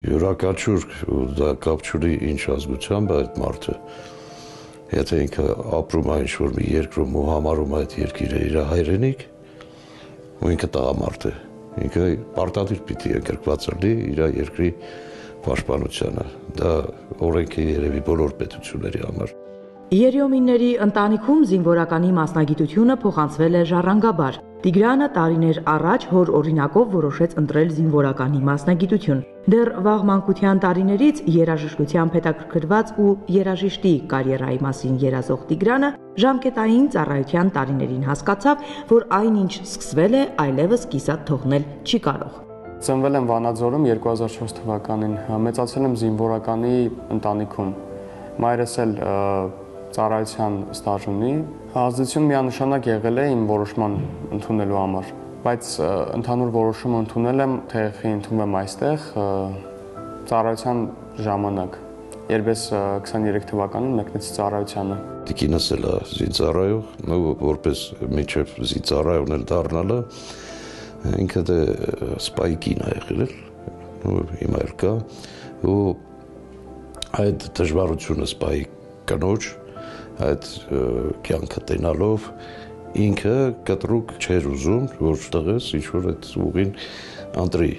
յուրաքանչյուր դա կապ չունի ինչ ազգությամբ այդ մարդը, եթե ինքը ապրում է ինչ-որ մի երկրում ու համարում այդ երկիրը իր հայրենիք, ու ինքը տղամարդ է, ինքը պարտադիր պիտի ընդգրկված լինի իր երկրի պաշտպանությանը, դա օրենք է երևի բոլոր պետությունների համար։ Երյոմինների ընտանիքում զինվորականի մասնագիտությունը փոխանցվել է ժառանգաբար։ Տիգրանը տարիներ առաջ հոր օրինակով որոշեց ընտրել զինվորականի մասնագիտություն։ Դեռ վաղ մանկության տարիներից երաժշտությամբ հետաքրքրված ու երաժիշտի կարիերայի մասին երազող Տիգրանը ժամկետային ծառայության տարիներին հասկացավ, որ այնինչ սկսվել է, այլևս կիսատ թողնել չի կարող։ Ծնվել եմ Վանաձորում 2004 թվականին, մեծացել եմ զինվորականի ընտանիքում։ Մայրս էլ ծառայության ստաժ ունի, ազդեցություն միանշանակ եղել է իմ որոշման ընդունելու համար, բայց ընդհանուր որոշումը ընդունել եմ, թե ընդունվեմ այստեղ ծառայության ժամանակ, երբ ես 23 թվականին մեկնեցի ծառայությանը։ Տիկինս էլ է զինծառայող, որպես մինչև զինծառայողն էլ դառնալը, ինքը դե սպայկին է եղել, հիմա էլ կա, ու այդ դժվարությունը սպայի կնոջ, այդ կյանքը տենալով, ինքը կտրուկ չէր ուզում, որ տղես ինչ-որ այդ ուղին ընտրի։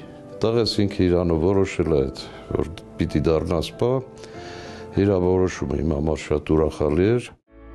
Տղես ինքը իրանով որոշել է այդ, որ պիտի դառնա սպա, իր որոշումը իմ համար շատ ուրախալի էր։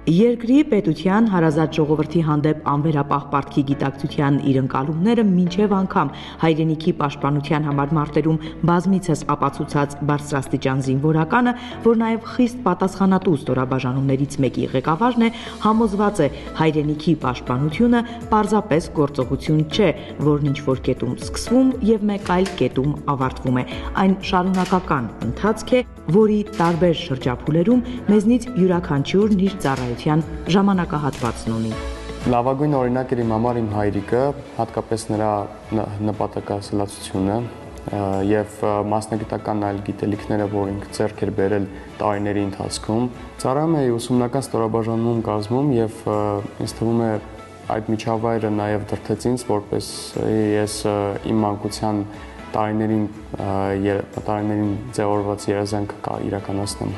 Երկրի պետության հարազատ ժողովրդի հանդեպ անվերապահ պարտքի գիտակցության իր ընկալումները մինչև անգամ հայրենիքի պաշտպանության համար մարտերում բազմիցս ապացուցած բարձրաստիճան զինվորականը, որ նաև խիստ պատասխանատու ստորաբաժանումներից մեկի ղեկավարն է, համոզված է հայրենիքի պաշտպանությունը պարզապես գործողություն չէ, որն ինչ-որ կետում սկսվում եւ մեկ այլ կետում ավարտվում է։ Այն շարունակական ընթացք է, որի տարբեր շրջափուլերում մեզնից յուրաքանչյուրն իր ծառայության ժամանակահատվածն ունի։ Լավագույն օրինակ էր իմ համար իմ հայրիկը, հատկապես նրա նպատակասլացությունը եւ մասնագիտական այլ գիտելիքները, որ ինքը ձեռք էր բերել տարիների ընթացքում։ Ծառայում էի ուսումնական ստորաբաժանումում կազմում եւ ինձ թվում է այդ միջավայրը նաեւ դրդեց ինձ, որպես ես իմ մանկության տարիներին ձևավորված երազանքը իրականացնեմ։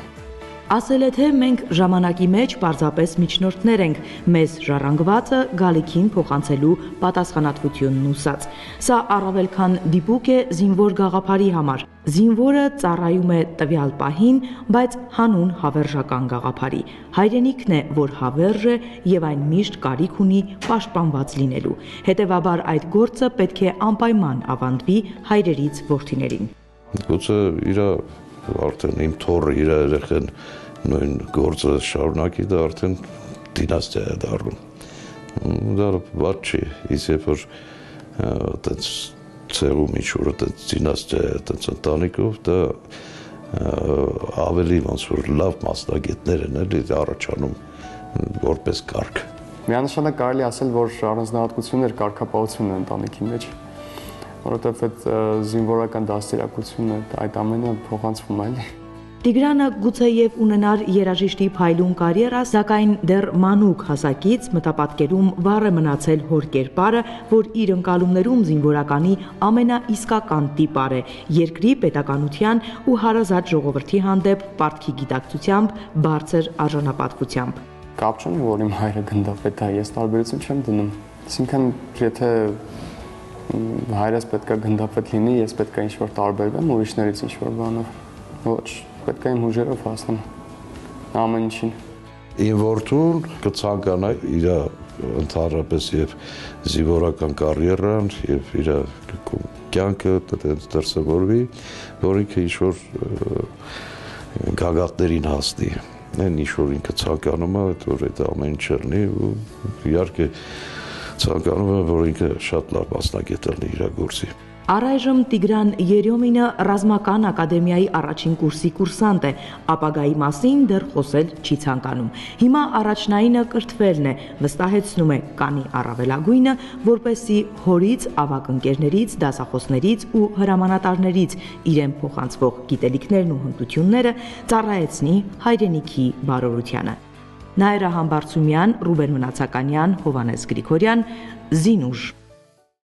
Ասել է, թե մենք ժամանակի մեջ պարզապես միջնորդներ ենք, մեզ ժառանգվածը գալիքին փոխանցելու պատասխանատվությունն ուսած։ Սա առավել քան դիպուկ է զինվոր գաղափարի համար։ Զինվորը ծառայում է տվյալ պահին, բայց հանուն հավերժական գաղափարի։ Հայրենիքն է, որ հավերժ է եւ այն միշտ կարիք ունի պաշտպանված լինելու։ Հետևաբար այդ գործը պետք է անպայման ավանդվի հայրերից որդիներին։ Գուցե իր արդեն իմ թոռը իր երեխեն նույն գործը շարունակի, դա արդեն դինաստիա է դառնում։ Դա վատ չի, իսկ երբ որ այդպես ցեղում ինչ-որ այդպես դինաստիա է, այդպես ընտանիքով, դա ավելի ոնց որ լավ մասնագետներ են էլի առաջանում որպես կարգ։ Միանշանակ կարելի ասել, որ առանձնահատկությունն էր կարգապահությունն ընտանիքի մեջ, որովհետև այդ զինվորական դաստիարակությունը այդ ամենը փոխանցվում է։ Տիգրանը գուցեև ունենար երաժիշտի փայլուն կարիերա, սակայն դեռ մանուկ հասակից մտապատկերում վառ է մնացել հոր կերպարը, որ իր ընկալումներում զինվորականի ամենաիսկական տիպար է, երկրի պետականության ու հարազատ ժողովրդի հանդեպ պարտքի գիտակցությամբ, բարձր արժանապատվությամբ։ Կապ չունի, որ իմ հայրը գնդապետ է, ես տարբերություն չեմ դնում։ Այսինքն, եթե հայրս պետքա գնդապետ լինի, ես պետքա ինչ-որ տարբերվեմ ուրիշներից ինչ-որ բանով։ Ոչ, պետքա իմ ուժերով հասնեմ ամեն ինչին։ Իմ որդուն կցանկանա իր ընդհանրապես եւ զինվորական կարիերան եւ իր կյանքը դրսևորվի, որ ինքը ինչ-որ գագաթներին հասնի։ Այն ինչ-որ ինքը ցանկանում է, որ այդ ամեն ինչը լինի ու իհարկե ցանկանում է, որ ինքը շատ լավ մասնագետ լինի իր գործի։ Առայժմ Տիգրան Երյոմինը ռազմական ակադեմիայի առաջին կուրսի կուրսանտ է, ապագայի մասին դեռ խոսել չի ցանկանում։ Հիմա առաջնայինը կրթվելն է, վստահեցնում է կանի առավելագույնը, որպեսզի հորից, ավագ ընկերներից, դասախոսներից ու հրամանատարներից իրեն փոխանցվող գիտելիքներն ու հմտությունները ծառայեցնի հայրենիքի բարօրությանը։ Նաիրա Համբարձումյան, Ռուբեն Մնացականյան, Հովհաննես Գրիգորյան, Զինուժ։